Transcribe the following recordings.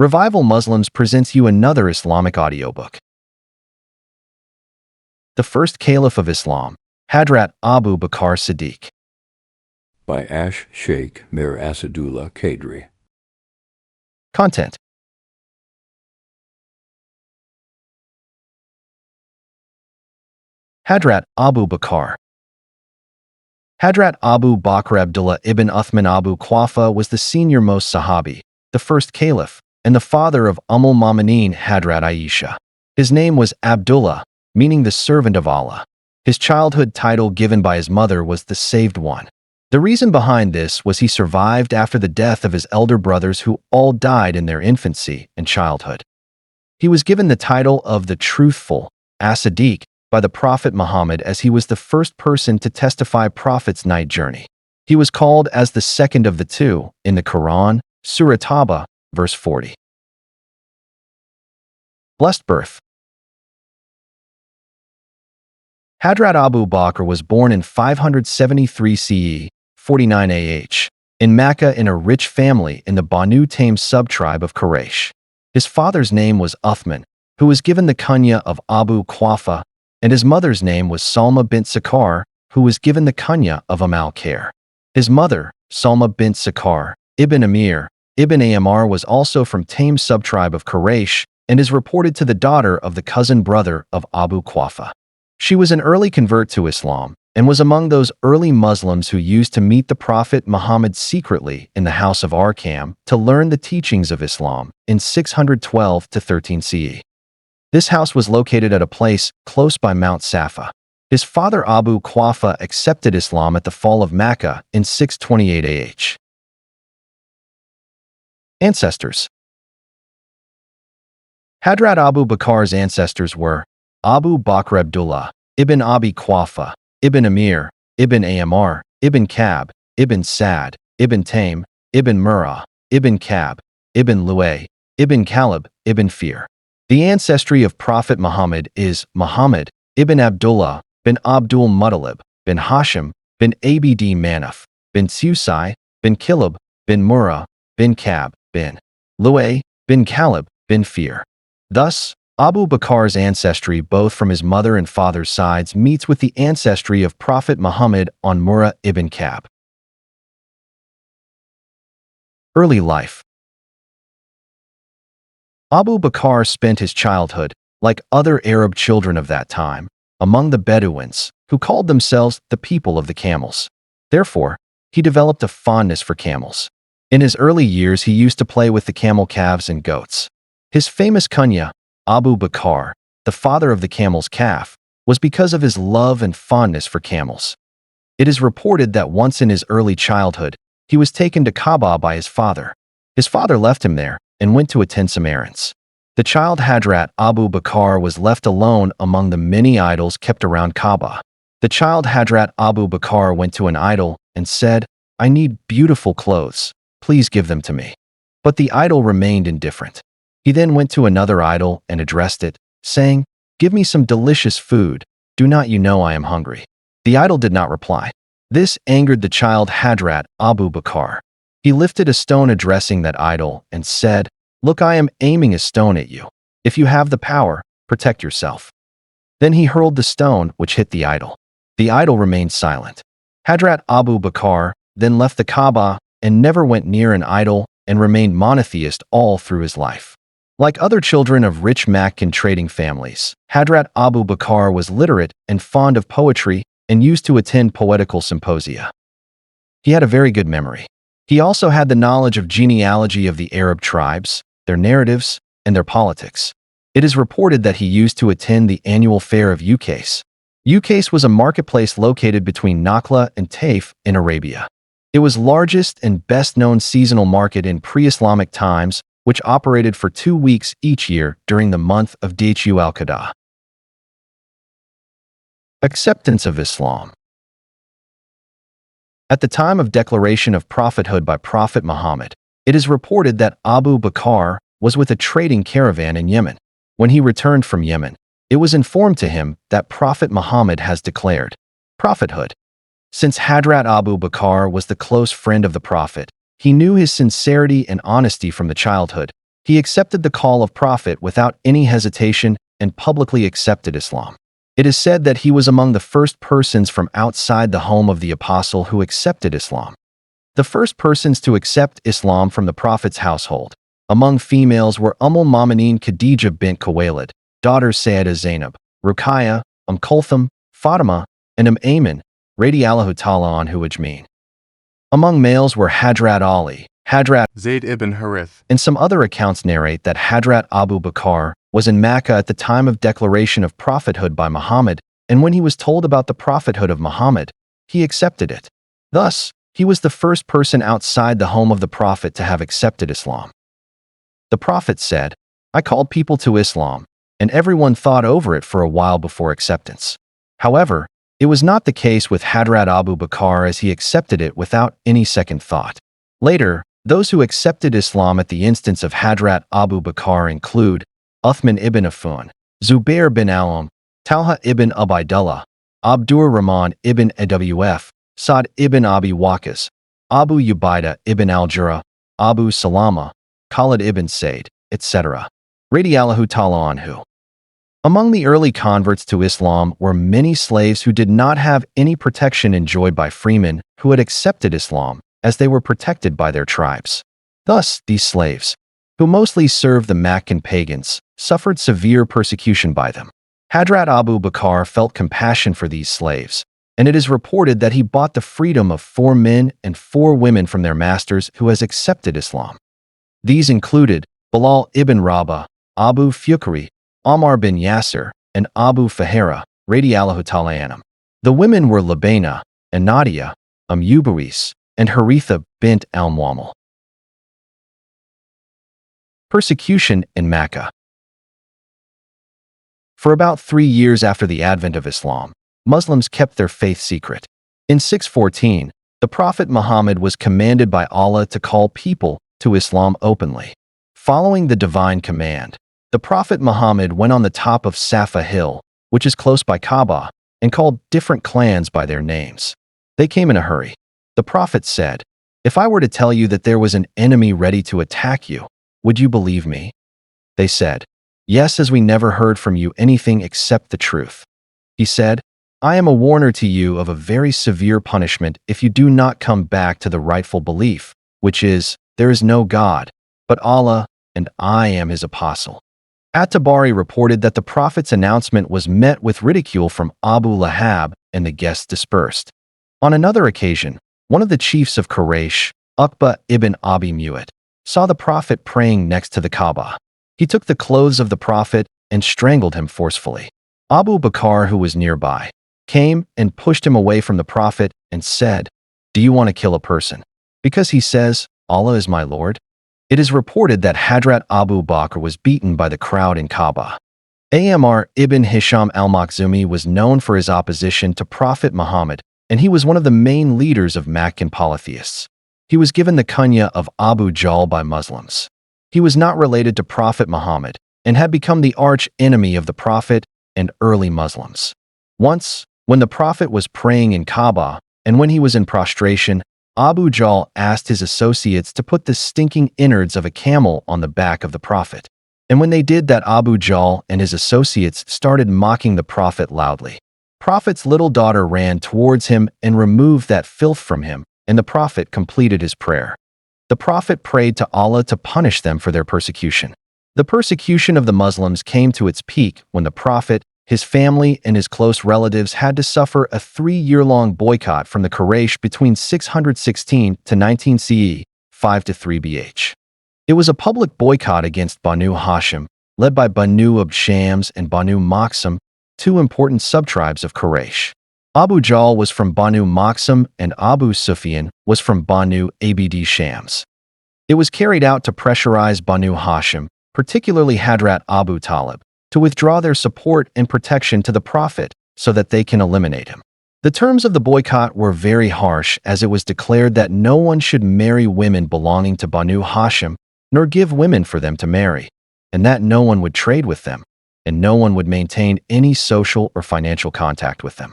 Revival Muslims presents you another Islamic audiobook. The First Caliph of Islam, Hadhrat Abu Bakr As-Siddiq. By SHAIKH MIR ASEDULLAH QUADRI. Content. Hadhrat Abu Bakr. Hadhrat Abu Bakr Abdullah ibn Uthman Abu Quafa was the senior-most Sahabi, the first Caliph, and the father of al-Mu'mineen Hadhrat Aisha. His name was Abdullah, meaning the servant of Allah. His childhood title given by his mother was the Saved One. The reason behind this was he survived after the death of his elder brothers who all died in their infancy and childhood. He was given the title of the Truthful, As-Siddiq, by the Prophet Muhammad as he was the first person to testify Prophet's night journey. He was called as the second of the two in the Quran, Surah Tawbah, verse 40. Blessed birth. Hadhrat Abu Bakr was born in 573 CE, 49 AH, in Mecca in a rich family in the Banu Taym subtribe of Quraysh. His father's name was Uthman, who was given the kunya of Abu Quafa, and his mother's name was Salma bint Sakar, who was given the kunya of Al-Khair. His mother, Salma bint Sakar, ibn Amir, ibn Amr was also from Taym subtribe of Quraysh and is reported to the daughter of the cousin brother of Abu Quafa. She was an early convert to Islam and was among those early Muslims who used to meet the Prophet Muhammad secretly in the house of Arqam to learn the teachings of Islam in 612 to 13 CE. This house was located at a place close by Mount Safa. His father Abu Quafa accepted Islam at the fall of Mecca in 628 AH. Ancestors. Hadhrat Abu Bakr's ancestors were Abu Bakr Abdullah, ibn Abi Quafa, ibn Amir, ibn Amr, ibn Kab, ibn Sa'd, ibn Taym, ibn Murrah, ibn Kab, ibn Luay, ibn Caliph, ibn Fir. The ancestry of Prophet Muhammad is Muhammad, ibn Abdullah, bin Abdul Muttalib, bin Hashim, bin Abd Manaf, bin Susai, bin Kilab, bin Murrah, bin Kab, bin Luay, bin Caliph, bin Fir. Thus, Abu Bakr's ancestry both from his mother and father's sides meets with the ancestry of Prophet Muhammad on Murrah ibn Kab. Early life. Abu Bakr spent his childhood, like other Arab children of that time, among the Bedouins, who called themselves the people of the camels. Therefore, he developed a fondness for camels. In his early years, he used to play with the camel calves and goats. His famous kunya, Abu Bakr, the father of the camel's calf, was because of his love and fondness for camels. It is reported that once in his early childhood, he was taken to Kaaba by his father. His father left him there and went to attend some errands. The child Hadhrat Abu Bakr was left alone among the many idols kept around Kaaba. The child Hadhrat Abu Bakr went to an idol and said, "I need beautiful clothes. Please give them to me." But the idol remained indifferent. He then went to another idol and addressed it, saying, "Give me some delicious food. Do not you know I am hungry?" The idol did not reply. This angered the child Hadhrat Abu Bakr. He lifted a stone addressing that idol and said, "Look, I am aiming a stone at you. If you have the power, protect yourself." Then he hurled the stone, which hit the idol. The idol remained silent. Hadhrat Abu Bakr then left the Kaaba and never went near an idol and remained monotheist all through his life. Like other children of rich Meccan trading families, Hadhrat Abu Bakr was literate and fond of poetry and used to attend poetical symposia. He had a very good memory. He also had the knowledge of genealogy of the Arab tribes, their narratives, and their politics. It is reported that he used to attend the annual fair of Ukais. Ukais was a marketplace located between Nakhla and Taif in Arabia. It was largest and best-known seasonal market in pre-Islamic times, which operated for 2 weeks each year during the month of Dhu al-Qa'dah. Acceptance of Islam. At the time of declaration of prophethood by Prophet Muhammad, it is reported that Abu Bakr was with a trading caravan in Yemen. When he returned from Yemen, it was informed to him that Prophet Muhammad has declared prophethood. Since Hadhrat Abu Bakr was the close friend of the Prophet, he knew his sincerity and honesty from the childhood, He accepted the call of Prophet without any hesitation and publicly accepted Islam. It is said that he was among the first persons from outside the home of the Apostle who accepted Islam. The first persons to accept Islam from the Prophet's household among females were Al-Mu'mineen Khadija bint Khuwaylid, daughters Sayyidah Zainab, Ruqayya, Kulthum, Fatima, and Ayman, radiyallahu ta'ala anhu ajmeen. Among males were Hadhrat Ali, Hadhrat Zayd ibn Harith, and some other accounts narrate that Hadhrat Abu Bakr was in Mecca at the time of declaration of prophethood by Muhammad, and when he was told about the prophethood of Muhammad, he accepted it. Thus, he was the first person outside the home of the Prophet to have accepted Islam. The Prophet said, "I called people to Islam, and everyone thought over it for a while before acceptance." However, it was not the case with Hadhrat Abu Bakr, as he accepted it without any second thought. Later, those who accepted Islam at the instance of Hadhrat Abu Bakr include Uthman ibn Affan, Zubair bin Awam, Talha ibn Ubaidullah, Abdur Rahman ibn Awf, Sa'd ibn Abi Waqqas, Abu Ubaidah ibn al-Jarrah, Abu Salama, Khalid ibn Said, etc. Radiyallahu ta'ala anhu. Among the early converts to Islam were many slaves who did not have any protection enjoyed by freemen who had accepted Islam, as they were protected by their tribes. Thus, these slaves, who mostly served the Meccan pagans, suffered severe persecution by them. Hadhrat Abu Bakr felt compassion for these slaves, and it is reported that he bought the freedom of 4 men and 4 women from their masters who has accepted Islam. These included Bilal ibn Rabah, Abu Fukri, Ammar bin Yasir, and Abu Fahira, radiyallahu ta'ala anhum. The women were Labana and Nadia, Ubaris, and Haritha bint al-Mu'ammal. Persecution in Mecca. For about 3 years after the advent of Islam, Muslims kept their faith secret. In 614, the Prophet Muhammad was commanded by Allah to call people to Islam openly. Following the divine command, the Prophet Muhammad went on the top of Safa Hill, which is close by Kaaba, and called different clans by their names. They came in a hurry. The Prophet said, "If I were to tell you that there was an enemy ready to attack you, would you believe me?" They said, "Yes, as we never heard from you anything except the truth." He said, "I am a warner to you of a very severe punishment if you do not come back to the rightful belief, which is, there is no God, but Allah, and I am his apostle." At-Tabari reported that the Prophet's announcement was met with ridicule from Abu Lahab, and the guests dispersed. On another occasion, one of the chiefs of Quraysh, Uqba ibn Abi Mu'ayt, saw the Prophet praying next to the Kaaba. He took the clothes of the Prophet and strangled him forcefully. Abu Bakr, who was nearby, came and pushed him away from the Prophet and said, "Do you want to kill a person because he says, 'Allah is my Lord'?" It is reported that Hadhrat Abu Bakr was beaten by the crowd in Kaaba. Amr ibn Hisham al-Makhzumi was known for his opposition to Prophet Muhammad, and he was one of the main leaders of Meccan polytheists. He was given the kunya of Abu Jahl by Muslims. He was not related to Prophet Muhammad and had become the arch enemy of the Prophet and early Muslims. Once, when the Prophet was praying in Kaaba, and when he was in prostration, Abu Jahl asked his associates to put the stinking innards of a camel on the back of the Prophet. And when they did that, Abu Jahl and his associates started mocking the Prophet loudly. Prophet's little daughter ran towards him and removed that filth from him, and the Prophet completed his prayer. The Prophet prayed to Allah to punish them for their persecution. The persecution of the Muslims came to its peak when the Prophet, his family, and his close relatives had to suffer a 3-year-long boycott from the Quraysh between 616 to 19 CE, 5 to 3 BH. It was a public boycott against Banu Hashim, led by Banu Abd Shams and Banu Makhzum, 2 important subtribes of Quraysh. Abu Jahl was from Banu Makhzum and Abu Sufyan was from Banu Abd Shams. It was carried out to pressurize Banu Hashim, particularly Hadhrat Abu Talib, to withdraw their support and protection to the Prophet so that they can eliminate him. The terms of the boycott were very harsh, as it was declared that no one should marry women belonging to Banu Hashim, nor give women for them to marry, and that no one would trade with them, and no one would maintain any social or financial contact with them.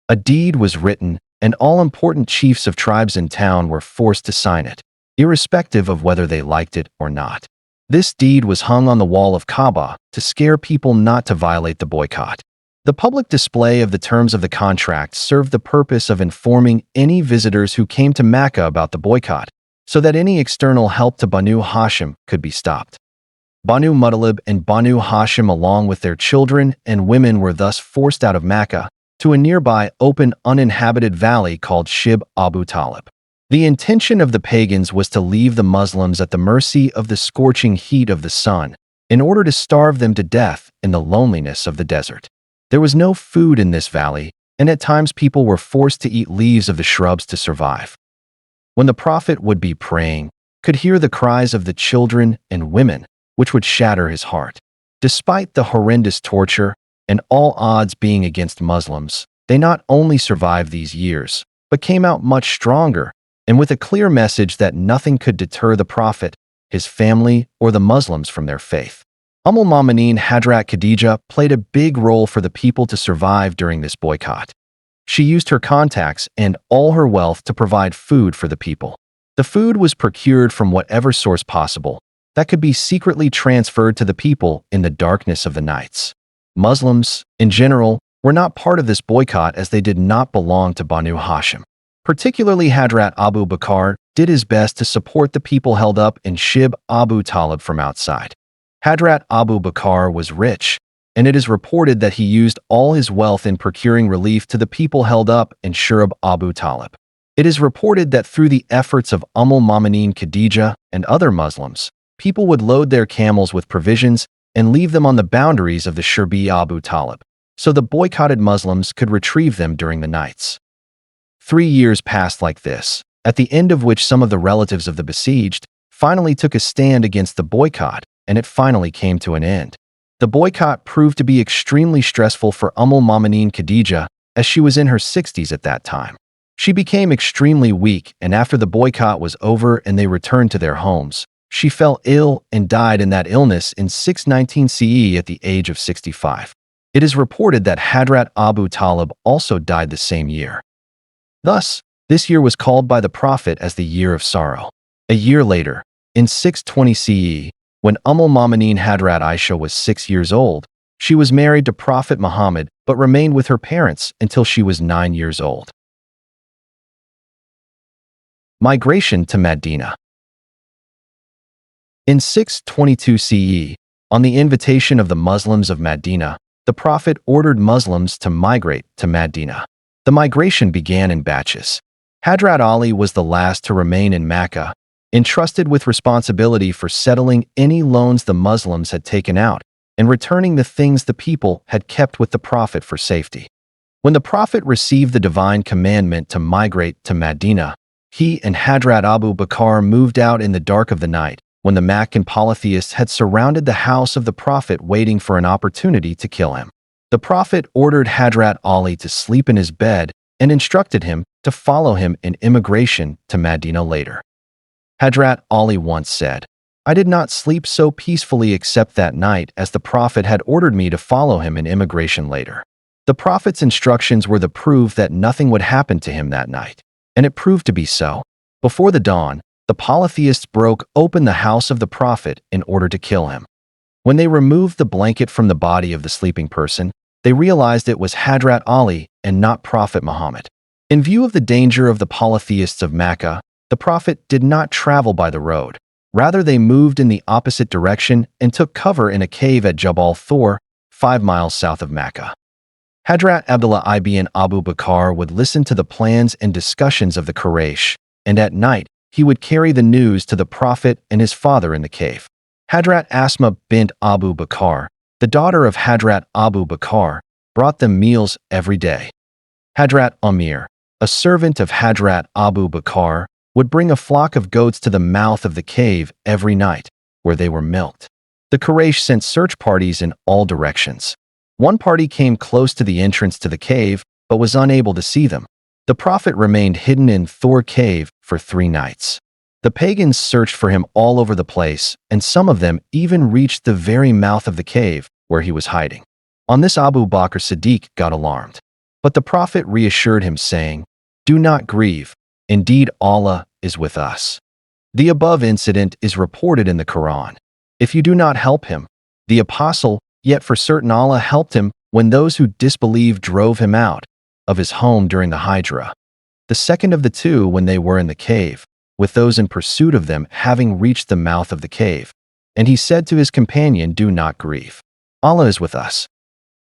A deed was written, and all important chiefs of tribes in town were forced to sign it, irrespective of whether they liked it or not. This deed was hung on the wall of Kaaba to scare people not to violate the boycott. The public display of the terms of the contract served the purpose of informing any visitors who came to Mecca about the boycott, so that any external help to Banu Hashim could be stopped. Banu Muttalib and Banu Hashim along with their children and women were thus forced out of Mecca to a nearby open uninhabited valley called Shib Abu Talib. The intention of the pagans was to leave the Muslims at the mercy of the scorching heat of the sun in order to starve them to death in the loneliness of the desert. There was no food in this valley, and at times people were forced to eat leaves of the shrubs to survive. When the Prophet would be praying, could hear the cries of the children and women, which would shatter his heart. Despite the horrendous torture and all odds being against Muslims, they not only survived these years, but came out much stronger and with a clear message that nothing could deter the Prophet, his family, or the Muslims from their faith. Al-Mu'mineen Hadhrat Khadija played a big role for the people to survive during this boycott. She used her contacts and all her wealth to provide food for the people. The food was procured from whatever source possible that could be secretly transferred to the people in the darkness of the nights. Muslims, in general, were not part of this boycott as they did not belong to Banu Hashim. Particularly Hadhrat Abu Bakr did his best to support the people held up in Shib Abu Talib from outside. Hadhrat Abu Bakr was rich, and it is reported that he used all his wealth in procuring relief to the people held up in Shib Abu Talib. It is reported that through the efforts of Al-Mu'mineen Khadija and other Muslims, people would load their camels with provisions and leave them on the boundaries of the Shib Abu Talib, so the boycotted Muslims could retrieve them during the nights. 3 years passed like this, at the end of which some of the relatives of the besieged finally took a stand against the boycott, and it finally came to an end. The boycott proved to be extremely stressful for Al-Mu'mineen Khadija, as she was in her 60s at that time. She became extremely weak, and after the boycott was over and they returned to their homes, she fell ill and died in that illness in 619 CE at the age of 65. It is reported that Hadhrat Abu Talib also died the same year. Thus, this year was called by the Prophet as the Year of Sorrow. A year later, in 620 CE, when Al-Mu'mineen Hadhrat Aisha was 6 years old, she was married to Prophet Muhammad but remained with her parents until she was 9 years old. Migration to Medina. In 622 CE, on the invitation of the Muslims of Medina, the Prophet ordered Muslims to migrate to Medina. The migration began in batches. Hadhrat Ali was the last to remain in Mecca, entrusted with responsibility for settling any loans the Muslims had taken out and returning the things the people had kept with the Prophet for safety. When the Prophet received the divine commandment to migrate to Medina, he and Hadhrat Abu Bakr moved out in the dark of the night, when the Meccan polytheists had surrounded the house of the Prophet waiting for an opportunity to kill him. The Prophet ordered Hadhrat Ali to sleep in his bed and instructed him to follow him in immigration to Medina later. Hadhrat Ali once said, "I did not sleep so peacefully except that night as the Prophet had ordered me to follow him in immigration later." The Prophet's instructions were the proof that nothing would happen to him that night, and it proved to be so. Before the dawn, the polytheists broke open the house of the Prophet in order to kill him. When they removed the blanket from the body of the sleeping person, they realized it was Hadhrat Ali and not Prophet Muhammad. In view of the danger of the polytheists of Mecca, the Prophet did not travel by the road. Rather, they moved in the opposite direction and took cover in a cave at Jabal Thor, 5 miles south of Mecca. Hadhrat Abdullah ibn Abu Bakr would listen to the plans and discussions of the Quraysh, and at night, he would carry the news to the Prophet and his father in the cave. Hadhrat Asma bint Abu Bakr, the daughter of Hadhrat Abu Bakr, brought them meals every day. Hadhrat Amir, a servant of Hadhrat Abu Bakr, would bring a flock of goats to the mouth of the cave every night, where they were milked. The Quraysh sent search parties in all directions. One party came close to the entrance to the cave, but was unable to see them. The Prophet remained hidden in Thor cave for 3 nights. The pagans searched for him all over the place, and some of them even reached the very mouth of the cave where he was hiding. On this, Abu Bakr Siddiq got alarmed. But the Prophet reassured him, saying, "Do not grieve. Indeed, Allah is with us." The above incident is reported in the Quran. if you do not help him, the apostle, yet for certain Allah helped him when those who disbelieved drove him out of his home during the Hijrah. The second of the two when they were in the cave, with those in pursuit of them having reached the mouth of the cave. And he said to his companion, do not grieve. Allah is with us.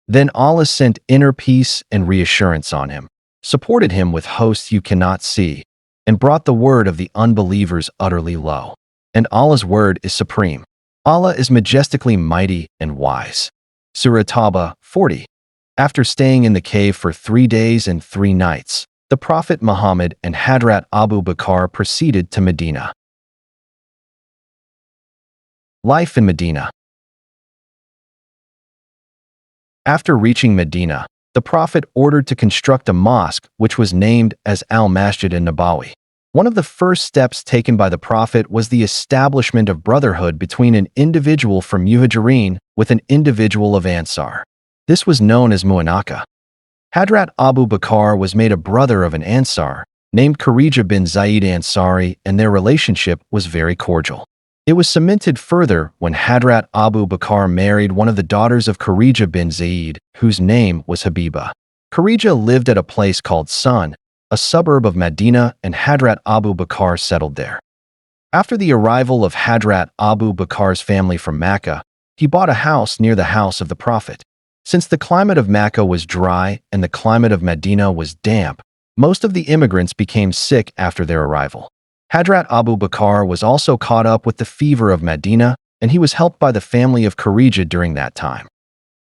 Then Allah sent inner peace and reassurance on him, supported him with hosts you cannot see, and brought the word of the unbelievers utterly low. And Allah's word is supreme. Allah is majestically mighty and wise. Surah Tawbah 40. After staying in the cave for 3 days and 3 nights, the Prophet Muhammad and Hadhrat Abu Bakr proceeded to Medina. Life in Medina. After reaching Medina, the Prophet ordered to construct a mosque which was named as Al-Masjid an-Nabawi. One of the first steps taken by the Prophet was the establishment of brotherhood between an individual from Muhajirin with an individual of Ansar. This was known as Mu'anaka. Hadhrat Abu Bakr was made a brother of an Ansar named Kharija bin Zaid Ansari, and their relationship was very cordial. It was cemented further when Hadhrat Abu Bakr married one of the daughters of Kharija bin Zaid, whose name was Habiba. Kharija lived at a place called Sun, a suburb of Medina, and Hadhrat Abu Bakr settled there. After the arrival of Hadhrat Abu Bakr's family from Mecca, he bought a house near the house of the Prophet. Since the climate of Mecca was dry and the climate of Medina was damp, most of the immigrants became sick after their arrival. Hadhrat Abu Bakr was also caught up with the fever of Medina, and he was helped by the family of Kharija during that time.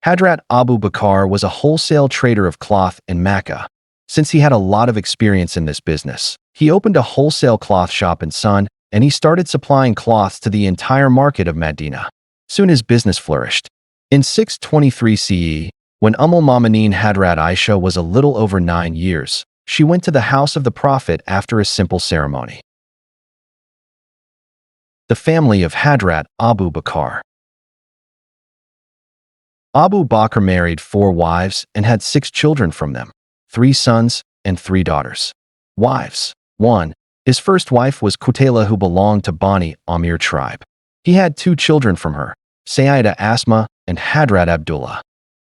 Hadhrat Abu Bakr was a wholesale trader of cloth in Mecca. Since he had a lot of experience in this business, he opened a wholesale cloth shop in Sun, and he started supplying cloths to the entire market of Medina. Soon his business flourished. In 623 CE, when al-Mu'mineen Hadhrat Aisha was a little over 9 years, she went to the house of the Prophet after a simple ceremony. The family of Hadhrat Abu Bakr. Abu Bakr married 4 wives and had 6 children from them, 3 sons and 3 daughters. Wives. 1. His first wife was Qutayla, who belonged to Bani Amir tribe. He had 2 children from her, Sayyidah Asma and Hadhrat Abdullah.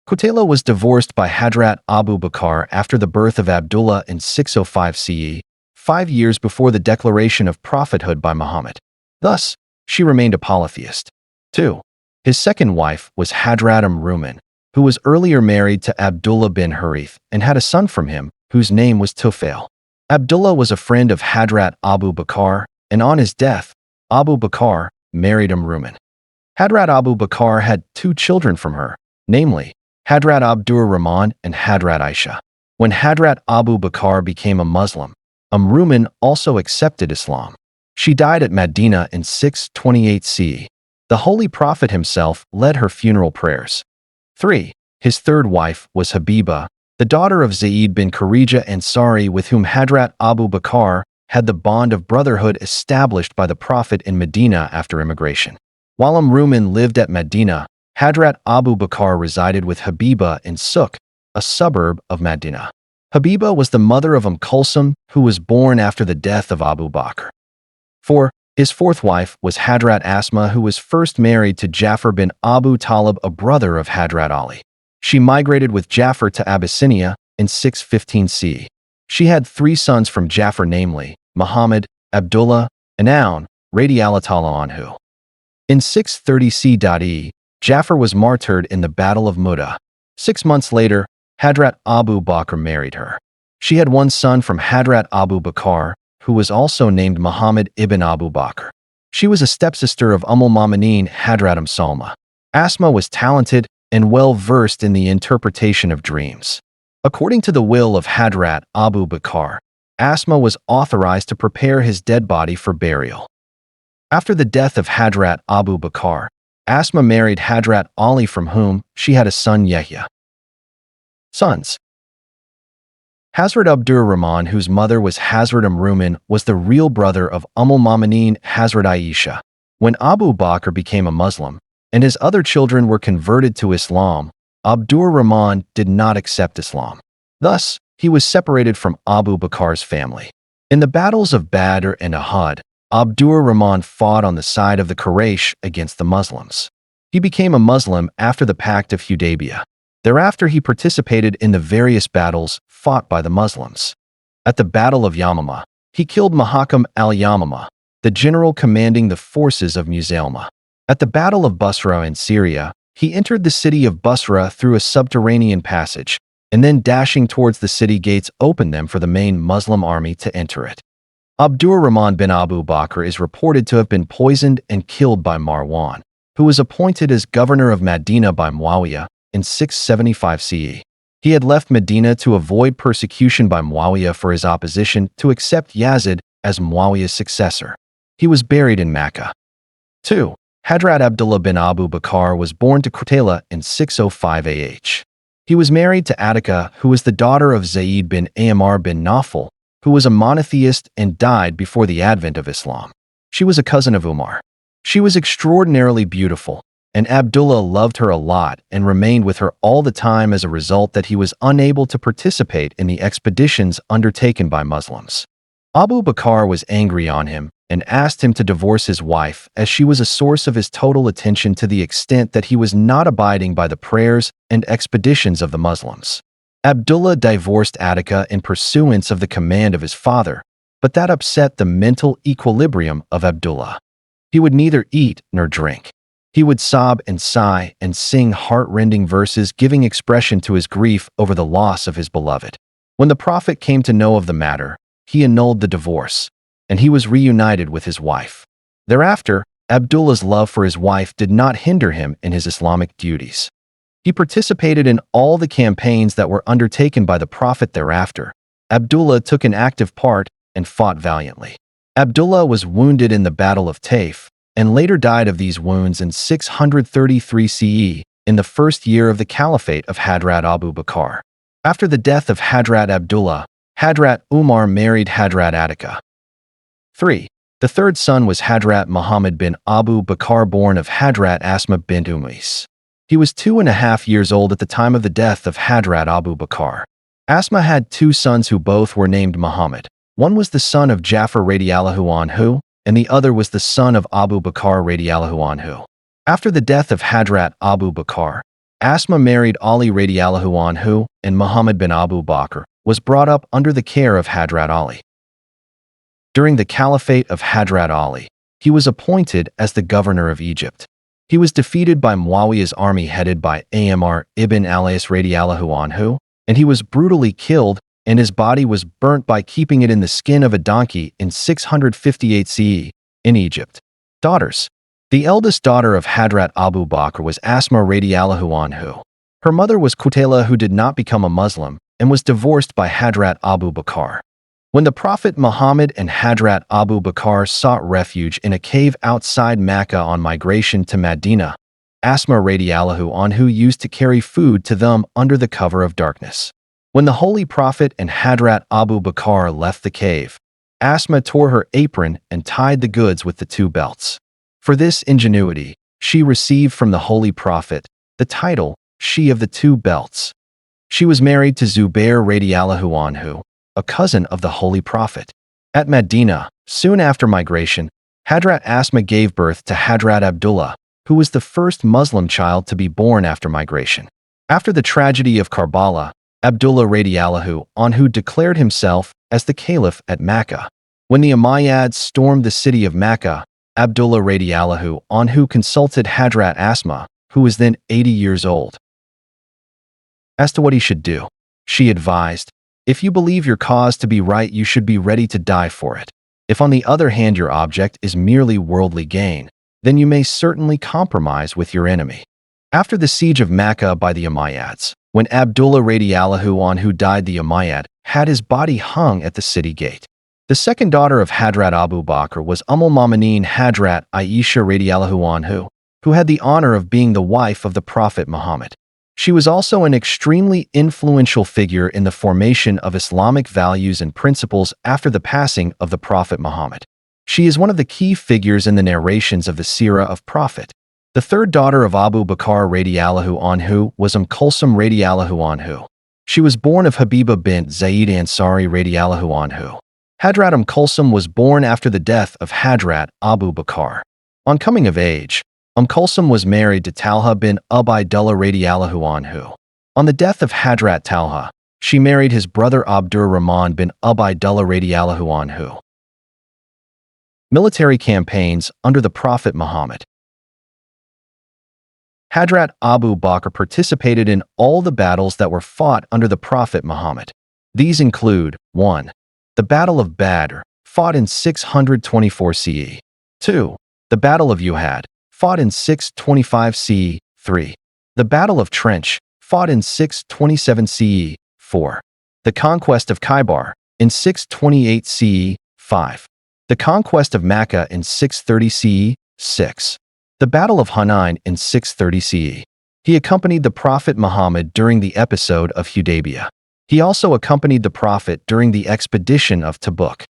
Qutayla was divorced by Hadhrat Abu Bakr after the birth of Abdullah in 605 CE, 5 years before the declaration of prophethood by Muhammad. Thus, she remained a polytheist. 2. His second wife was Hadhrat Ruman, who was earlier married to Abdullah bin Harith and had a son from him, whose name was Tufail. Abdullah was a friend of Hadhrat Abu Bakr, and on his death, Abu Bakr married Ruman. Hadhrat Abu Bakr had 2 children from her, namely, Hadhrat Abdur Rahman and Hadhrat Aisha. When Hadhrat Abu Bakr became a Muslim, Ruman also accepted Islam. She died at Medina in 628 CE. The Holy Prophet himself led her funeral prayers. 3. His third wife was Habiba, the daughter of Zayd bin Kharija Ansari, with whom Hadhrat Abu Bakr had the bond of brotherhood established by the Prophet in Medina after immigration. While Ruman lived at Medina, Hadhrat Abu Bakr resided with Habiba in Suk, a suburb of Medina. Habiba was the mother of Kulsum, who was born after the death of Abu Bakr. 4. His fourth wife was Hadhrat Asma, who was first married to Jafar bin Abu Talib, a brother of Hadhrat Ali. She migrated with Jafar to Abyssinia in 615 CE. She had 3 sons from Jafar, namely, Muhammad, Abdullah, and Aun, radiallahu anhu. In 630 CE, Jafar was martyred in the Battle of Mu'tah. 6 months later, Hadhrat Abu Bakr married her. She had 1 son from Hadhrat Abu Bakr, who was also named Muhammad ibn Abu Bakr. She was a stepsister of al-Mu'mineen Hadhrat Salma. Asma was talented and well-versed in the interpretation of dreams. According to the will of Hadhrat Abu Bakr, Asma was authorized to prepare his dead body for burial. After the death of Hadhrat Abu Bakr, Asma married Hadhrat Ali, from whom she had a son, Yahya. Sons. Hazrat Abdur Rahman, whose mother was Hazrat Ruman, was the real brother of al-Mu'mineen Hazrat Aisha. When Abu Bakr became a Muslim, and his other children were converted to Islam, Abdur Rahman did not accept Islam. Thus, he was separated from Abu Bakr's family. In the battles of Badr and Uhud, Abdur Rahman fought on the side of the Quraysh against the Muslims. He became a Muslim after the Pact of Hudaybiyah. Thereafter, he participated in the various battles fought by the Muslims. At the Battle of Yamama, he killed Muhakkam al-Yamama, the general commanding the forces of Muzailma. At the Battle of Basra in Syria, he entered the city of Basra through a subterranean passage, and then dashing towards the city gates opened them for the main Muslim army to enter it. Abdur Rahman bin Abu Bakr is reported to have been poisoned and killed by Marwan, who was appointed as governor of Medina by Muawiyah in 675 CE. He had left Medina to avoid persecution by Muawiyah for his opposition to accept Yazid as Muawiyah's successor. He was buried in Mecca. 2. Hadhrat Abdullah bin Abu Bakr was born to Qutayla in 605 AH. He was married to Attika, who was the daughter of Zayd bin Amr bin Nawfal, who was a monotheist and died before the advent of Islam. She was a cousin of Umar. She was extraordinarily beautiful, and Abdullah loved her a lot and remained with her all the time as a result that he was unable to participate in the expeditions undertaken by Muslims. Abu Bakr was angry on him and asked him to divorce his wife as she was a source of his total attention to the extent that he was not abiding by the prayers and expeditions of the Muslims. Abdullah divorced Attika in pursuance of the command of his father, but that upset the mental equilibrium of Abdullah. He would neither eat nor drink. He would sob and sigh and sing heart-rending verses giving expression to his grief over the loss of his beloved. When the Prophet came to know of the matter, he annulled the divorce, and he was reunited with his wife. Thereafter, Abdullah's love for his wife did not hinder him in his Islamic duties. He participated in all the campaigns that were undertaken by the Prophet thereafter. Abdullah took an active part and fought valiantly. Abdullah was wounded in the Battle of Taif, and later died of these wounds in 633 CE, in the first year of the Caliphate of Hadhrat Abu Bakr. After the death of Hadhrat Abdullah, Hadhrat Umar married Hadhrat Attika. 3. The third son was Hadhrat Muhammad bin Abu Bakr, born of Hadhrat Asma bint Umais. He was 2.5 years old at the time of the death of Hadhrat Abu Bakr. Asma had 2 sons who both were named Muhammad. One was the son of Jafar radiallahu anhu, and the other was the son of Abu Bakr radiallahu anhu. After the death of Hadhrat Abu Bakr, Asma married Ali radiallahu anhu, and Muhammad bin Abu Bakr was brought up under the care of Hadhrat Ali. During the Caliphate of Hadhrat Ali, he was appointed as the governor of Egypt. He was defeated by Muawiyah's army headed by Amr ibn al-As radiallahu anhu, and he was brutally killed, and his body was burnt by keeping it in the skin of a donkey in 658 CE, in Egypt. Daughters. The eldest daughter of Hadhrat Abu Bakr was Asma radiallahu anhu. Her mother was Qutayla, who did not become a Muslim, and was divorced by Hadhrat Abu Bakr. When the Prophet Muhammad and Hadhrat Abu Bakr sought refuge in a cave outside Mecca on migration to Medina, Asma radiallahu anhu used to carry food to them under the cover of darkness. When the Holy Prophet and Hadhrat Abu Bakr left the cave, Asma tore her apron and tied the goods with the 2 belts. For this ingenuity, she received from the Holy Prophet the title, She of the 2 Belts. She was married to Zubair radiallahu anhu, a cousin of the Holy Prophet. At Medina, soon after migration, Hadhrat Asma gave birth to Hadhrat Abdullah, who was the first Muslim child to be born after migration. After the tragedy of Karbala, Abdullah radiallahu anhu declared himself as the Caliph at Mecca. When the Umayyads stormed the city of Mecca, Abdullah radiallahu anhu consulted Hadhrat Asma, who was then 80 years old, as to what he should do. She advised, "If you believe your cause to be right, you should be ready to die for it. If on the other hand your object is merely worldly gain, then you may certainly compromise with your enemy." After the siege of Mecca by the Umayyads, when Abdullah radiallahu anhu died, the Umayyad had his body hung at the city gate. The second daughter of Hadhrat Abu Bakr was al-Mu'mineen Hadhrat Aisha radiallahu anhu, who had the honor of being the wife of the Prophet Muhammad. She was also an extremely influential figure in the formation of Islamic values and principles after the passing of the Prophet Muhammad. She is one of the key figures in the narrations of the Seerah of Prophet. The third daughter of Abu Bakr radiallahu anhu was Kulsum radiallahu anhu. She was born of Habiba bint Zayd Ansari radiallahu anhu. Hadhrat Kulsum was born after the death of Hadhrat Abu Bakr. On coming of age, Kulsum was married to Talha bin Ubaidullah radiallahu anhu. On the death of Hadhrat Talha, she married his brother Abdur Rahman bin Ubaidullah radiallahu anhu. Military campaigns under the Prophet Muhammad. Hadhrat Abu Bakr participated in all the battles that were fought under the Prophet Muhammad. These include 1. The Battle of Badr, fought in 624 CE. 2. The Battle of Uhud, fought in 625 CE. 3. The Battle of Trench, fought in 627 CE. 4. The Conquest of Khaybar, in 628 CE. 5. The Conquest of Mecca in 630 CE. 6. The Battle of Hunain in 630 CE. He accompanied the Prophet Muhammad during the episode of Hudaybiyah. He also accompanied the Prophet during the expedition of Tabuk.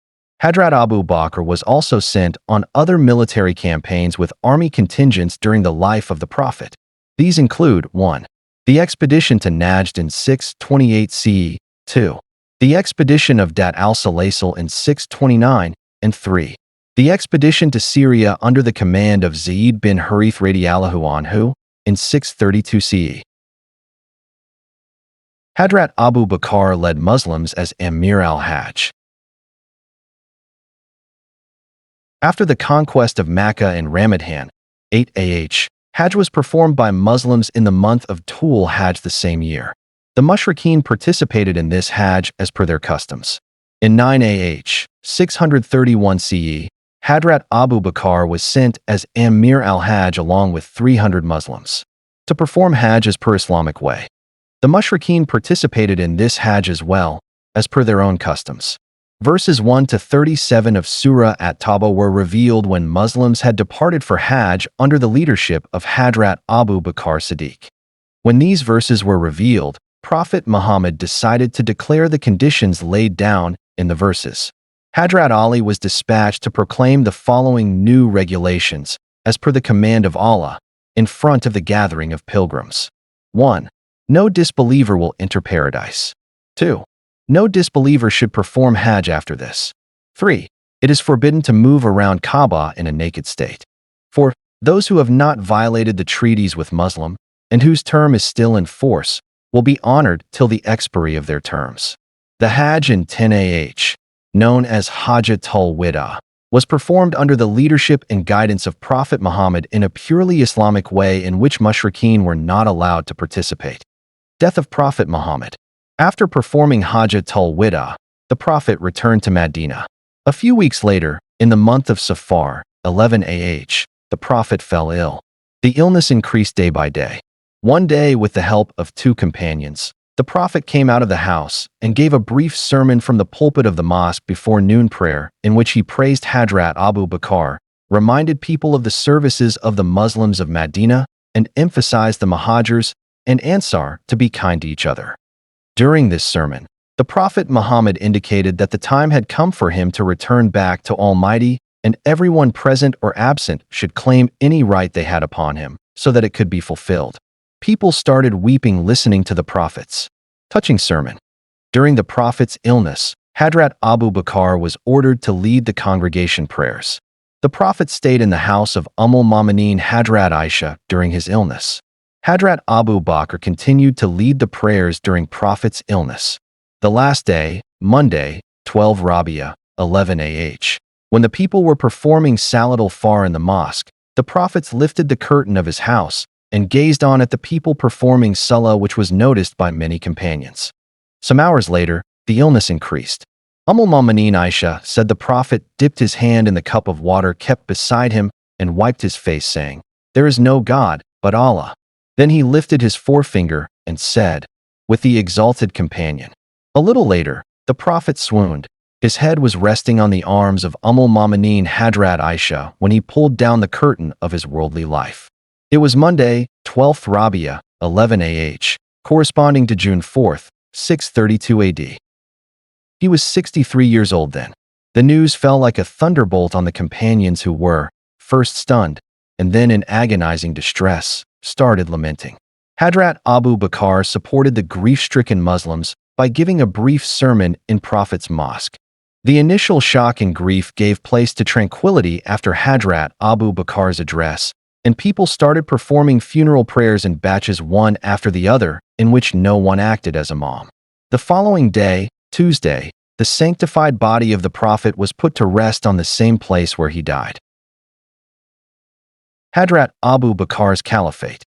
Hadhrat Abu Bakr was also sent on other military campaigns with army contingents during the life of the Prophet. These include 1. The expedition to Najd in 628 CE. 2. The expedition of Dat al-Salasil in 629. And 3. The expedition to Syria under the command of Zayd bin Harith radiallahu anhu in 632 CE. Hadhrat Abu Bakr led Muslims as Amir al-Hajj. After the conquest of Mecca in Ramadan, 8 AH, Hajj was performed by Muslims in the month of Dhul Hajj the same year. The Mushrikeen participated in this Hajj as per their customs. In 9 AH, 631 CE, Hadhrat Abu Bakr was sent as Amir al-Hajj along with 300 Muslims to perform Hajj as per Islamic way. The Mushrikeen participated in this Hajj as well, as per their own customs. Verses 1 to 37 of Surah At-Tawbah were revealed when Muslims had departed for Hajj under the leadership of Hadhrat Abu Bakr Siddiq. When these verses were revealed, Prophet Muhammad decided to declare the conditions laid down in the verses. Hadhrat Ali was dispatched to proclaim the following new regulations, as per the command of Allah, in front of the gathering of pilgrims. 1. No disbeliever will enter paradise. 2. No disbeliever should perform Hajj after this. 3. It is forbidden to move around Kaaba in a naked state. 4. Those who have not violated the treaties with Muslim, and whose term is still in force, will be honored till the expiry of their terms. The Hajj in 10 AH, known as Hajjatul Wada, was performed under the leadership and guidance of Prophet Muhammad in a purely Islamic way in which Mushrikeen were not allowed to participate. Death of Prophet Muhammad. After performing Hajjatul Wada, the Prophet returned to Medina. A few weeks later, in the month of Safar, 11 AH, the Prophet fell ill. The illness increased day by day. One day, with the help of 2 companions, the Prophet came out of the house and gave a brief sermon from the pulpit of the mosque before noon prayer, in which he praised Hadhrat Abu Bakr, reminded people of the services of the Muslims of Medina, and emphasized the Muhajirs and Ansar to be kind to each other. During this sermon, the Prophet Muhammad indicated that the time had come for him to return back to Almighty, and everyone present or absent should claim any right they had upon him, so that it could be fulfilled. People started weeping listening to the Prophet's touching sermon. During the Prophet's illness, Hadhrat Abu Bakr was ordered to lead the congregation prayers. The Prophet stayed in the house of al-Mu'mineen Hadhrat Aisha during his illness. Hadhrat Abu Bakr continued to lead the prayers during Prophet's illness. The last day, Monday, 12 Rabi'a, 11 AH, when the people were performing Salat al-Far in the mosque, the Prophet lifted the curtain of his house and gazed on at the people performing Salah, which was noticed by many companions. Some hours later, the illness increased. al-Mu'mineen Aisha said the Prophet dipped his hand in the cup of water kept beside him and wiped his face, saying, "There is no God but Allah." Then he lifted his forefinger and said, with the exalted companion. A little later, the Prophet swooned. His head was resting on the arms of al-Mu'mineen Hadhrat Aisha when he pulled down the curtain of his worldly life. It was Monday, 12th Rabi'a, 11 AH, corresponding to June 4th, 632 AD. He was 63 years old then. The news fell like a thunderbolt on the companions who were, first stunned, and then in agonizing distress, started lamenting. Hadhrat Abu Bakr supported the grief-stricken Muslims by giving a brief sermon in Prophet's mosque. The initial shock and grief gave place to tranquility after Hadhrat Abu Bakr's address, and people started performing funeral prayers in batches one after the other, in which no one acted as imam. The following day, Tuesday, the sanctified body of the Prophet was put to rest on the same place where he died. Hadhrat Abu Bakr's Caliphate.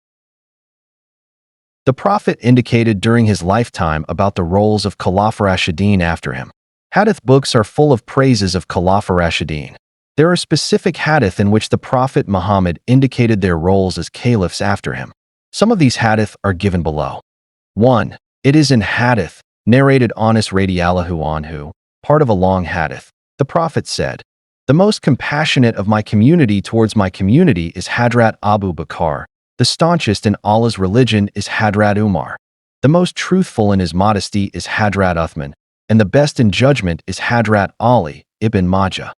The Prophet indicated during his lifetime about the roles of Khulafa-e-Rashideen after him. Hadith books are full of praises of Khulafa-e-Rashideen. There are specific hadith in which the Prophet Muhammad indicated their roles as caliphs after him. Some of these hadith are given below. 1. It is in hadith, narrated Anas radiallahu anhu, part of a long hadith. The Prophet said, "The most compassionate of my community towards my community is Hadhrat Abu Bakr. The staunchest in Allah's religion is Hadhrat Umar. The most truthful in his modesty is Hadhrat Uthman, and the best in judgment is Hadhrat Ali ibn Majah."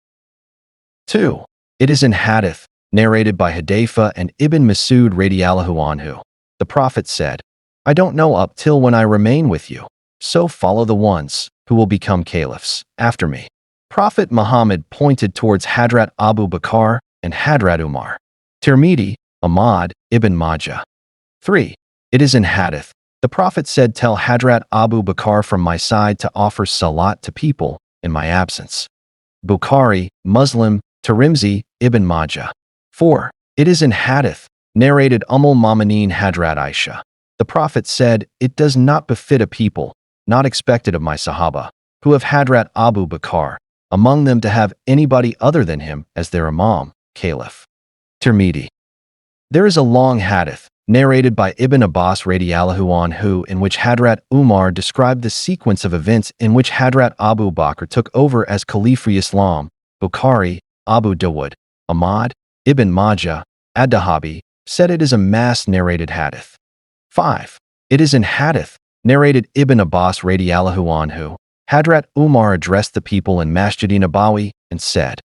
2. It is in hadith, narrated by Hudayfa and Ibn Masud radiallahu anhu. The Prophet said, "I don't know up till when I remain with you, so follow the ones who will become caliphs after me." Prophet Muhammad pointed towards Hadhrat Abu Bakr and Hadhrat Umar. Tirmidhi, Ahmad, Ibn Majah. 3. It is in hadith. The Prophet said, "Tell Hadhrat Abu Bakr from my side to offer salat to people in my absence." Bukhari, Muslim, Tirmidhi, Ibn Majah. 4. It is in hadith, narrated al-Mu'mineen Hadhrat Aisha. The Prophet said, "It does not befit a people, not expected of my Sahaba, who have Hadhrat Abu Bakr, among them to have anybody other than him as their Imam, Caliph." Tirmidhi. There is a long hadith, narrated by Ibn Abbas radiallahu anhu, in which Hadhrat Umar described the sequence of events in which Hadhrat Abu Bakr took over as Caliph for Islam. Bukhari, Abu Dawud, Ahmad, Ibn Majah, Ad-Dahabi, said it is a mass-narrated hadith. 5. It is in hadith, narrated Ibn Abbas radiallahu anhu. Hadhrat Umar addressed the people in Masjid-e-Nabawi and said,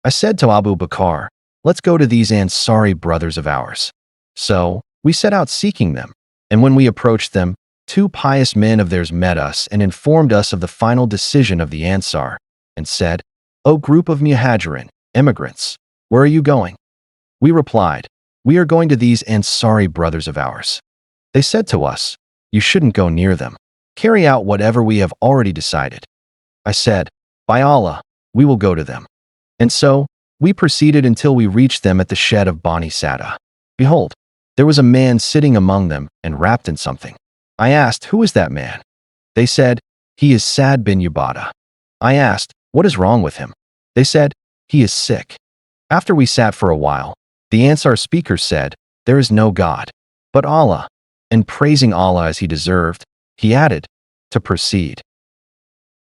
"I said to Abu Bakr, let's go to these Ansari brothers of ours." So, we set out seeking them, and when we approached them, 2 pious men of theirs met us and informed us of the final decision of the Ansar, and said, "O group of Muhajirin, immigrants, where are you going?" We replied, "We are going to these Ansari brothers of ours." They said to us, "You shouldn't go near them. Carry out whatever we have already decided." I said, "By Allah, we will go to them." And so, we proceeded until we reached them at the shed of Bani Sada. Behold, there was a man sitting among them and wrapped in something. I asked, "Who is that man?" They said, "He is Sa'd bin Ubadah." I asked, "What is wrong with him?" They said, "He is sick." After we sat for a while, the Ansar speaker said, "There is no God but Allah," and praising Allah as he deserved, he added, to proceed,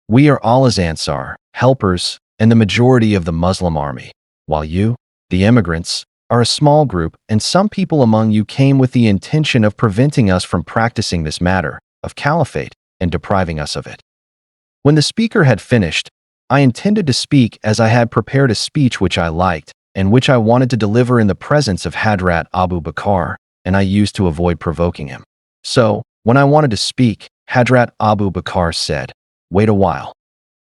"We are Allah's Ansar, helpers, and the majority of the Muslim army, while you, the immigrants, are a small group, and some people among you came with the intention of preventing us from practicing this matter of caliphate and depriving us of it." When the speaker had finished, I intended to speak as I had prepared a speech which I liked and which I wanted to deliver in the presence of Hadhrat Abu Bakr, and I used to avoid provoking him. So, when I wanted to speak, Hadhrat Abu Bakr said, "Wait a while."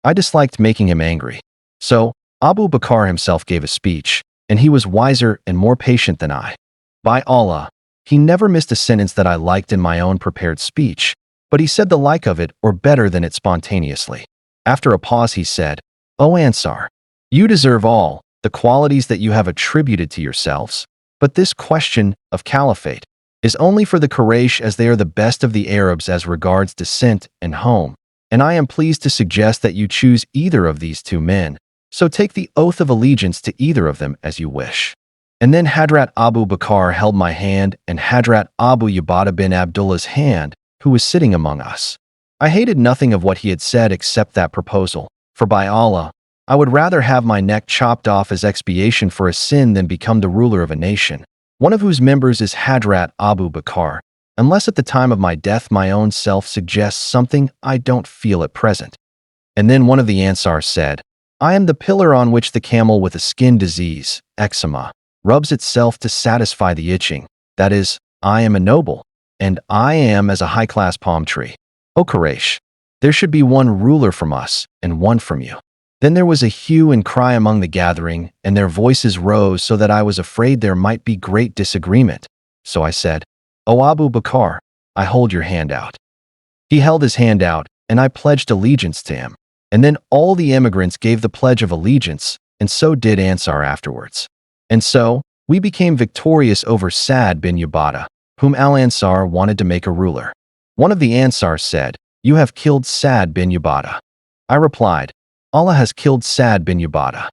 I disliked making him angry. So, Abu Bakr himself gave a speech, and he was wiser and more patient than I. By Allah, he never missed a sentence that I liked in my own prepared speech, but he said the like of it or better than it spontaneously. After a pause he said, "O Ansar, you deserve all the qualities that you have attributed to yourselves, but this question of caliphate is only for the Quraysh, as they are the best of the Arabs as regards descent and home, and I am pleased to suggest that you choose either of these 2 men, so take the oath of allegiance to either of them as you wish." And then Hadhrat Abu Bakr held my hand and Hadhrat Abu Ubadah bin Abdullah's hand, who was sitting among us. I hated nothing of what he had said except that proposal, for by Allah, I would rather have my neck chopped off as expiation for a sin than become the ruler of a nation, one of whose members is Hadhrat Abu Bakr, unless at the time of my death my own self suggests something I don't feel at present. And then one of the Ansar said, "I am the pillar on which the camel with a skin disease, eczema, rubs itself to satisfy the itching. That is, I am a noble, and I am as a high-class palm tree. O Quraysh, there should be one ruler from us and one from you." Then there was a hue and cry among the gathering, and their voices rose so that I was afraid there might be great disagreement. So I said, "O Abu Bakr, I hold your hand out." He held his hand out, and I pledged allegiance to him. And then all the immigrants gave the pledge of allegiance, and so did Ansar afterwards. And so, we became victorious over Sa'd bin Ubadah, whom Al-Ansar wanted to make a ruler. One of the Ansars said, "You have killed Sa'd bin Ubadah." I replied, "Allah has killed Sa'd bin Ubadah."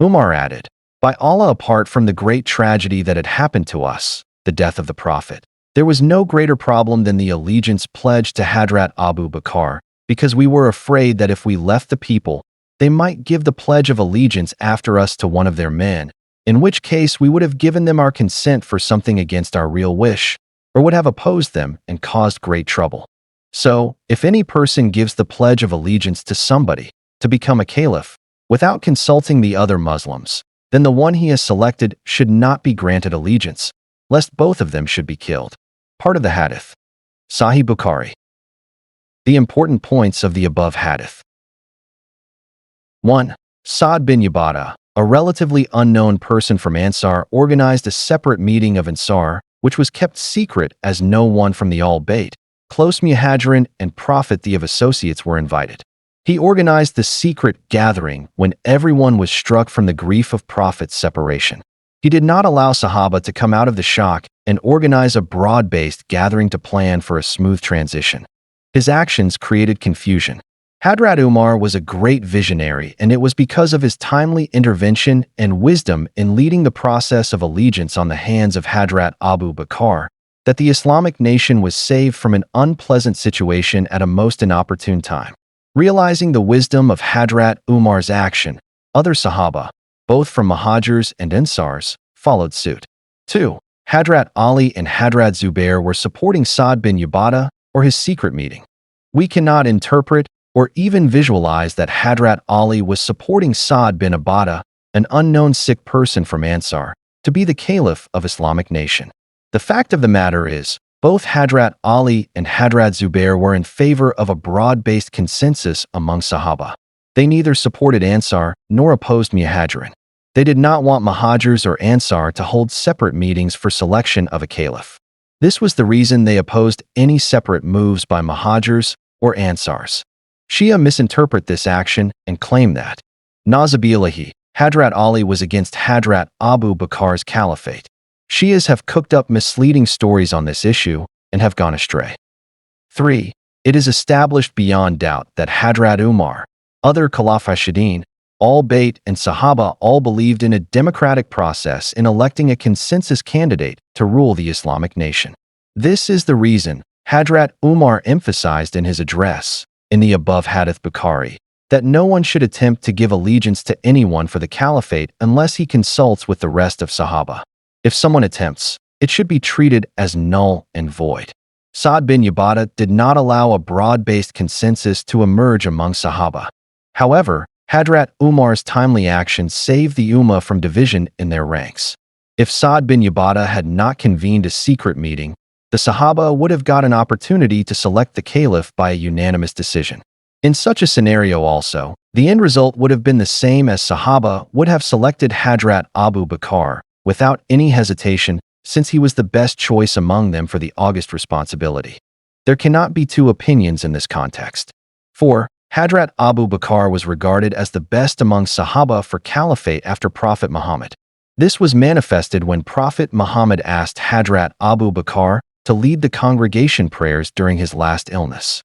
Umar added, "By Allah, apart from the great tragedy that had happened to us, the death of the Prophet, there was no greater problem than the allegiance pledged to Hadhrat Abu Bakr, because we were afraid that if we left the people, they might give the pledge of allegiance after us to one of their men, in which case we would have given them our consent for something against our real wish, or would have opposed them and caused great trouble. So, if any person gives the pledge of allegiance to somebody to become a caliph without consulting the other Muslims, then the one he has selected should not be granted allegiance, lest both of them should be killed." Part of the Hadith. Sahih Bukhari. The important points of the above hadith. 1. Sa'd bin Ubadah, a relatively unknown person from Ansar, organized a separate meeting of Ansar, which was kept secret as no one from the Al-Bayt, close Muhajirin and Prophet the of associates were invited. He organized the secret gathering when everyone was struck from the grief of Prophet's separation. He did not allow Sahaba to come out of the shock and organize a broad-based gathering to plan for a smooth transition. His actions created confusion. Hadhrat Umar was a great visionary, and it was because of his timely intervention and wisdom in leading the process of allegiance on the hands of Hadhrat Abu Bakr that the Islamic nation was saved from an unpleasant situation at a most inopportune time. Realizing the wisdom of Hadhrat Umar's action, other Sahaba, both from Muhajirs and Ansars, followed suit. 2. Hadhrat Ali and Hadhrat Zubair were supporting Sa'd bin Ubadah or his secret meeting. We cannot interpret or even visualize that Hadhrat Ali was supporting Sa'd bin Ubadah, an unknown sick person from Ansar, to be the caliph of Islamic nation. The fact of the matter is, both Hadhrat Ali and Hadhrat Zubair were in favor of a broad-based consensus among Sahaba. They neither supported Ansar nor opposed Muhajirin. They did not want Muhajirs or Ansar to hold separate meetings for selection of a caliph. This was the reason they opposed any separate moves by Muhajirs or Ansars. Shia misinterpret this action and claim that, Nazabillahi, Hadhrat Ali was against Hadhrat Abu Bakr's caliphate. Shias have cooked up misleading stories on this issue and have gone astray. 3. It is established beyond doubt that Hadhrat Umar, other Khulafa-e-Rashideen, Al-Bayt and Sahaba all believed in a democratic process in electing a consensus candidate to rule the Islamic nation. This is the reason Hadhrat Umar emphasized in his address, in the above Hadith Bukhari, that no one should attempt to give allegiance to anyone for the caliphate unless he consults with the rest of Sahaba. If someone attempts, it should be treated as null and void. Sa'd bin Ubadah did not allow a broad-based consensus to emerge among Sahaba. However, Hadhrat Umar's timely actions saved the Ummah from division in their ranks. If Sa'd bin Ubadah had not convened a secret meeting, the Sahaba would have got an opportunity to select the caliph by a unanimous decision. In such a scenario also, the end result would have been the same as Sahaba would have selected Hadhrat Abu Bakr without any hesitation, since he was the best choice among them for the august responsibility. There cannot be two opinions in this context. 4. Hadhrat Abu Bakr was regarded as the best among Sahaba for caliphate after Prophet Muhammad. This was manifested when Prophet Muhammad asked Hadhrat Abu Bakr to lead the congregation prayers during his last illness.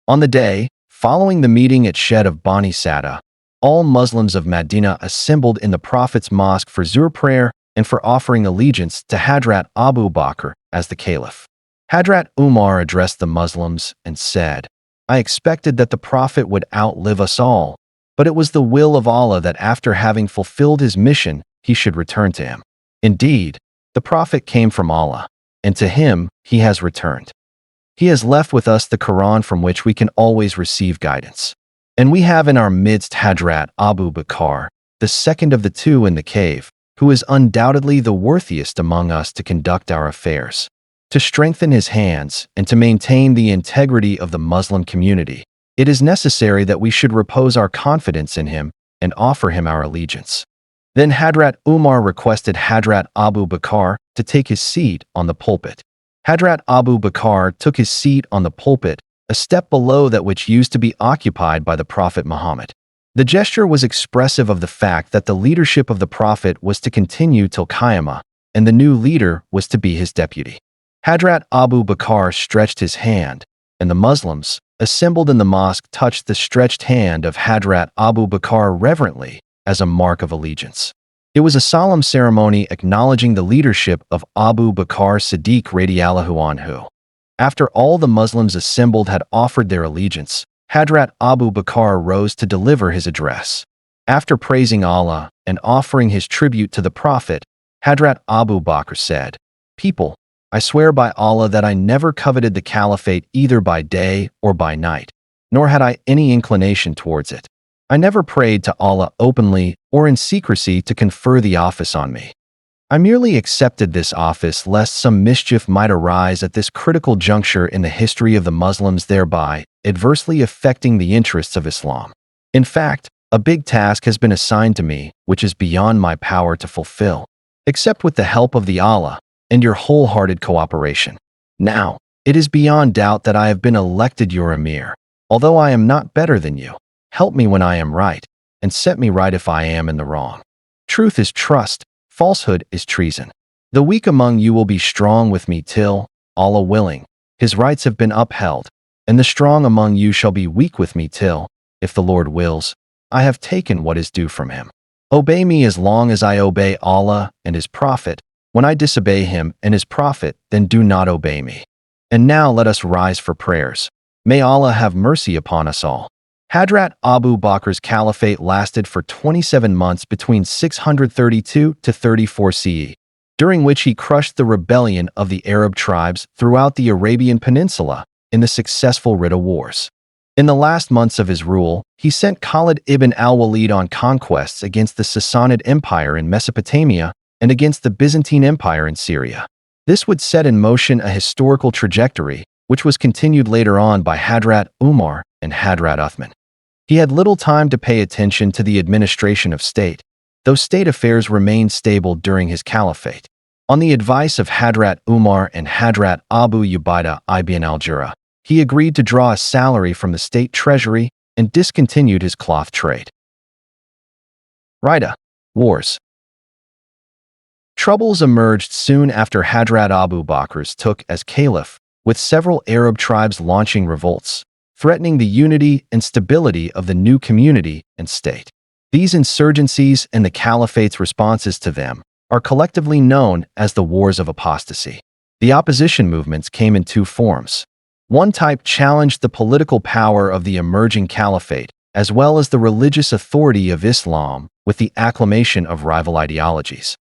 On the day following the meeting at Shed of Bani Sada, all Muslims of Medina assembled in the Prophet's mosque for Zuhr prayer and for offering allegiance to Hadhrat Abu Bakr as the caliph. Hadhrat Umar addressed the Muslims and said, "I expected that the Prophet would outlive us all, but it was the will of Allah that after having fulfilled his mission, he should return to him. Indeed, the Prophet came from Allah, and to him he has returned. He has left with us the Quran from which we can always receive guidance. And we have in our midst Hadhrat Abu Bakr, the second of the two in the cave, who is undoubtedly the worthiest among us to conduct our affairs, to strengthen his hands and to maintain the integrity of the Muslim community, it is necessary that we should repose our confidence in him and offer him our allegiance." Then Hadhrat Umar requested Hadhrat Abu Bakr to take his seat on the pulpit. Hadhrat Abu Bakr took his seat on the pulpit, a step below that which used to be occupied by the Prophet Muhammad. The gesture was expressive of the fact that the leadership of the Prophet was to continue till Qiyamah, and the new leader was to be his deputy. Hadhrat Abu Bakr stretched his hand, and the Muslims, assembled in the mosque, touched the stretched hand of Hadhrat Abu Bakr reverently as a mark of allegiance. It was a solemn ceremony acknowledging the leadership of Abu Bakr Siddiq radiallahu anhu. After all the Muslims assembled had offered their allegiance, Hadhrat Abu Bakr rose to deliver his address. After praising Allah and offering his tribute to the Prophet, Hadhrat Abu Bakr said, "People, I swear by Allah that I never coveted the caliphate either by day or by night, nor had I any inclination towards it. I never prayed to Allah openly or in secrecy to confer the office on me. I merely accepted this office lest some mischief might arise at this critical juncture in the history of the Muslims, thereby adversely affecting the interests of Islam. In fact, a big task has been assigned to me, which is beyond my power to fulfill, except with the help of the Allah and your wholehearted cooperation. Now, it is beyond doubt that I have been elected your emir. Although I am not better than you, help me when I am right, and set me right if I am in the wrong. Truth is trust, falsehood is treason. The weak among you will be strong with me till, Allah willing, his rights have been upheld, and the strong among you shall be weak with me till, if the Lord wills, I have taken what is due from him. Obey me as long as I obey Allah and his Prophet. When I disobey him and his Prophet, then do not obey me. And now let us rise for prayers. May Allah have mercy upon us all." Hadhrat Abu Bakr's caliphate lasted for 27 months between 632 to 34 CE, during which he crushed the rebellion of the Arab tribes throughout the Arabian Peninsula in the successful Ridda Wars. In the last months of his rule, he sent Khalid ibn al-Walid on conquests against the Sassanid Empire in Mesopotamia and against the Byzantine Empire in Syria. This would set in motion a historical trajectory, which was continued later on by Hadhrat Umar and Hadhrat Uthman. He had little time to pay attention to the administration of state, though state affairs remained stable during his caliphate. On the advice of Hadhrat Umar and Hadhrat Abu Ubaidah ibn al-Jarrah, he agreed to draw a salary from the state treasury and discontinued his cloth trade. Ridda Wars. Troubles emerged soon after Hadhrat Abu Bakr's took as Caliph, with several Arab tribes launching revolts, threatening the unity and stability of the new community and state. These insurgencies and the caliphate's responses to them are collectively known as the Wars of Apostasy. The opposition movements came in two forms. One type challenged the political power of the emerging caliphate, as well as the religious authority of Islam, with the acclamation of rival ideologies.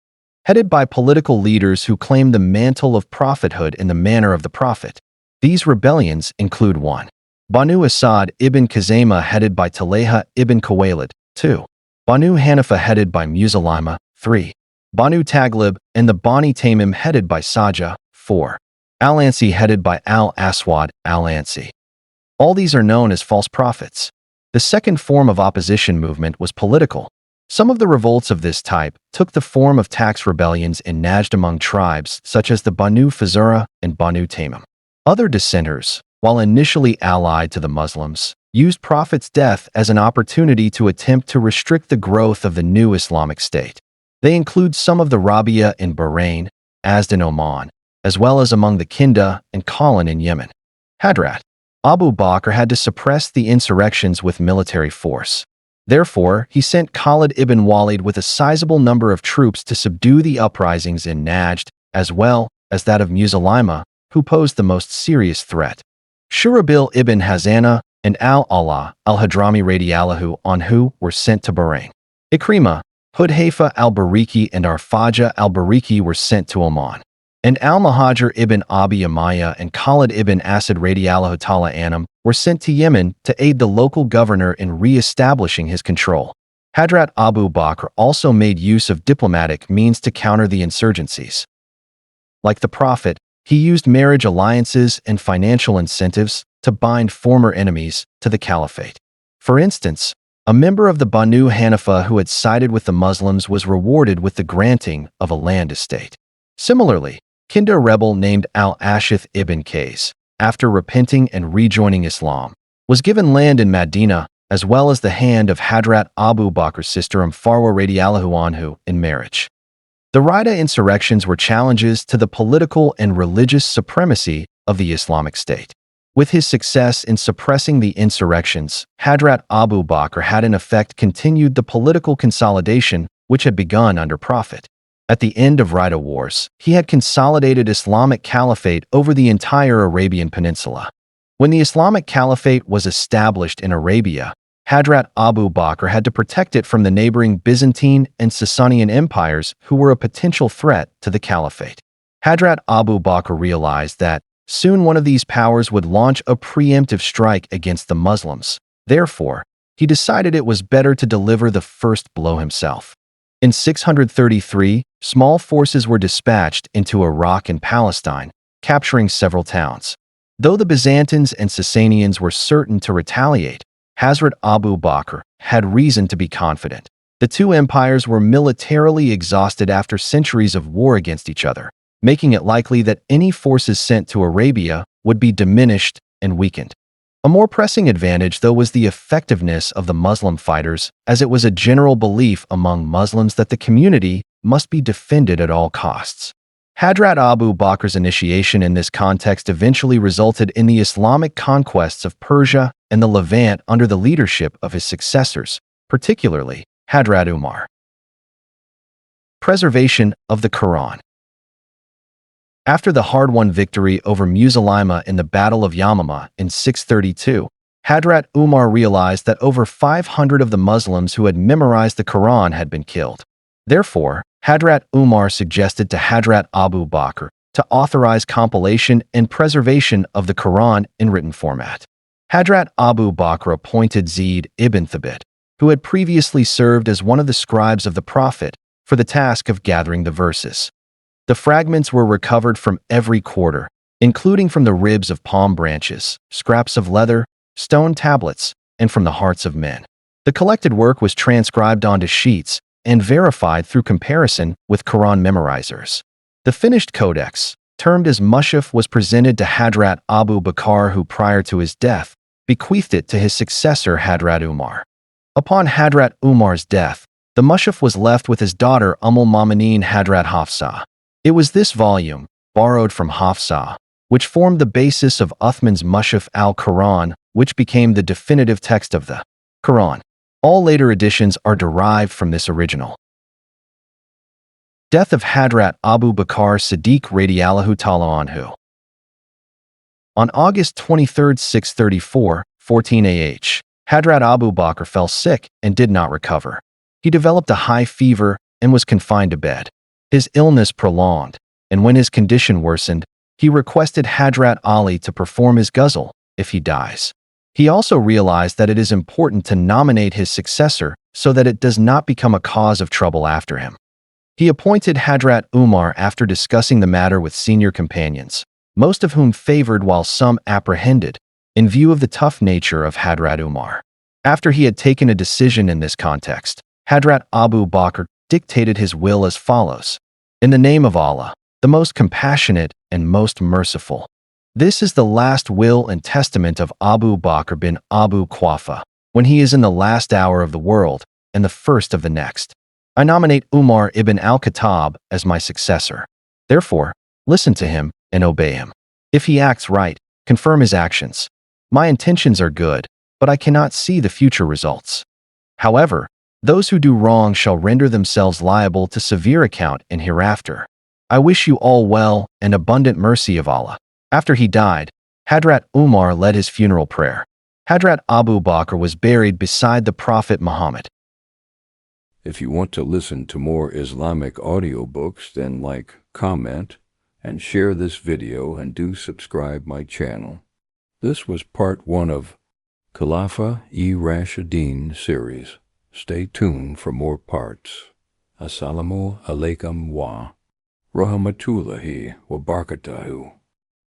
Headed by political leaders who claimed the mantle of prophethood in the manner of the Prophet. These rebellions include 1. Banu Asad ibn Khuzaymah headed by Talha ibn Khuwaylid, 2. Banu Hanifa headed by Musaylima, 3. Banu Taghlib and the Bani Tamim headed by Sajah, 4. Al-Ansi headed by Al-Aswad Al-Ansi. All these are known as false prophets. The second form of opposition movement was political. Some of the revolts of this type took the form of tax rebellions in Najd among tribes such as the Banu Fazura and Banu Tamim. Other dissenters, while initially allied to the Muslims, used Prophet's death as an opportunity to attempt to restrict the growth of the new Islamic state. They include some of the Rabia in Bahrain, Azd in Oman, as well as among the Kinda and Qalan in Yemen. Hadhrat Abu Bakr had to suppress the insurrections with military force. Therefore, he sent Khalid ibn Walid with a sizable number of troops to subdue the uprisings in Najd, as well as that of Musaylima, who posed the most serious threat. Shurabil ibn Hazana and Al-Allah al-Hadrami radiallahu anhu were sent to Bahrain. Ikrimah, Hudhayfa al-Bariki and Arfaja al-Bariki were sent to Oman. And al-Muhajir ibn Abi Umayya and Khalid ibn Asad radiallahu ta'ala anhum were sent to Yemen to aid the local governor in re-establishing his control. Hadhrat Abu Bakr also made use of diplomatic means to counter the insurgencies. Like the Prophet, He used marriage alliances and financial incentives to bind former enemies to the caliphate. For instance, a member of the Banu Hanifa who had sided with the Muslims was rewarded with the granting of a land estate. Similarly, Kinda rebel named Al-Ashith ibn Qais, after repenting and rejoining Islam, was given land in Medina as well as the hand of Hadhrat Abu Bakr's sister Farwa radiallahu anhu in marriage. The Ridda insurrections were challenges to the political and religious supremacy of the Islamic State. With his success in suppressing the insurrections, Hadhrat Abu Bakr had in effect continued the political consolidation which had begun under Prophet. At the end of Ridda wars, he had consolidated Islamic Caliphate over the entire Arabian Peninsula. When the Islamic Caliphate was established in Arabia, Hadhrat Abu Bakr had to protect it from the neighboring Byzantine and Sasanian empires who were a potential threat to the Caliphate. Hadhrat Abu Bakr realized that soon one of these powers would launch a preemptive strike against the Muslims. Therefore, he decided it was better to deliver the first blow himself. In 633, small forces were dispatched into Iraq and Palestine, capturing several towns. Though the Byzantines and Sasanians were certain to retaliate, Hazrat Abu Bakr had reason to be confident. The two empires were militarily exhausted after centuries of war against each other, making it likely that any forces sent to Arabia would be diminished and weakened. A more pressing advantage, though, was the effectiveness of the Muslim fighters, as it was a general belief among Muslims that the community must be defended at all costs. Hadhrat Abu Bakr's initiation in this context eventually resulted in the Islamic conquests of Persia and the Levant under the leadership of his successors, particularly Hadhrat Umar. Preservation of the Quran. After the hard-won victory over Musaylima in the Battle of Yamama in 632, Hadhrat Umar realized that over 500 of the Muslims who had memorized the Quran had been killed. Therefore, Hadhrat Umar suggested to Hadhrat Abu Bakr to authorize compilation and preservation of the Quran in written format. Hadhrat Abu Bakr appointed Zayd ibn Thabit, who had previously served as one of the scribes of the Prophet, for the task of gathering the verses. The fragments were recovered from every quarter, including from the ribs of palm branches, scraps of leather, stone tablets, and from the hearts of men. The collected work was transcribed onto sheets and verified through comparison with Quran memorizers. The finished codex, termed as Mushaf, was presented to Hadhrat Abu Bakr, who prior to his death, bequeathed it to his successor Hadhrat Umar. Upon Hadhrat Umar's death, the Mushaf was left with his daughter Al-Mu'mineen Hadhrat Hafsa. It was this volume, borrowed from Hafsa, which formed the basis of Uthman's Mushaf al-Quran, which became the definitive text of the Quran. All later editions are derived from this original. Death of Hadhrat Abu Bakr As-Siddiq radiallahu ta'ala anhu. On August 23, 634, 14 AH, Hadhrat Abu Bakr fell sick and did not recover. He developed a high fever and was confined to bed. His illness prolonged, and when his condition worsened, he requested Hadhrat Ali to perform his ghusl if he dies. He also realized that it is important to nominate his successor so that it does not become a cause of trouble after him. He appointed Hadhrat Umar after discussing the matter with senior companions, most of whom favored while some apprehended, in view of the tough nature of Hadhrat Umar. After he had taken a decision in this context, Hadhrat Abu Bakr dictated his will as follows: "In the name of Allah, the most compassionate and most merciful. This is the last will and testament of Abu Bakr bin Abu Quhafa, when he is in the last hour of the world and the first of the next. I nominate Umar ibn al-Khattab as my successor. Therefore, listen to him and obey him. If he acts right, confirm his actions. My intentions are good, but I cannot see the future results. However, those who do wrong shall render themselves liable to severe account in hereafter. I wish you all well and abundant mercy of Allah." After he died, Hadhrat Umar led his funeral prayer. Hadhrat Abu Bakr was buried beside the Prophet Muhammad. If you want to listen to more Islamic audiobooks, then like, comment, and share this video, and do subscribe my channel. This was part 1 of Khulafa-e-Rashideen series. Stay tuned for more parts. Assalamu alaikum wa rahmatullahi wa barakatuhu.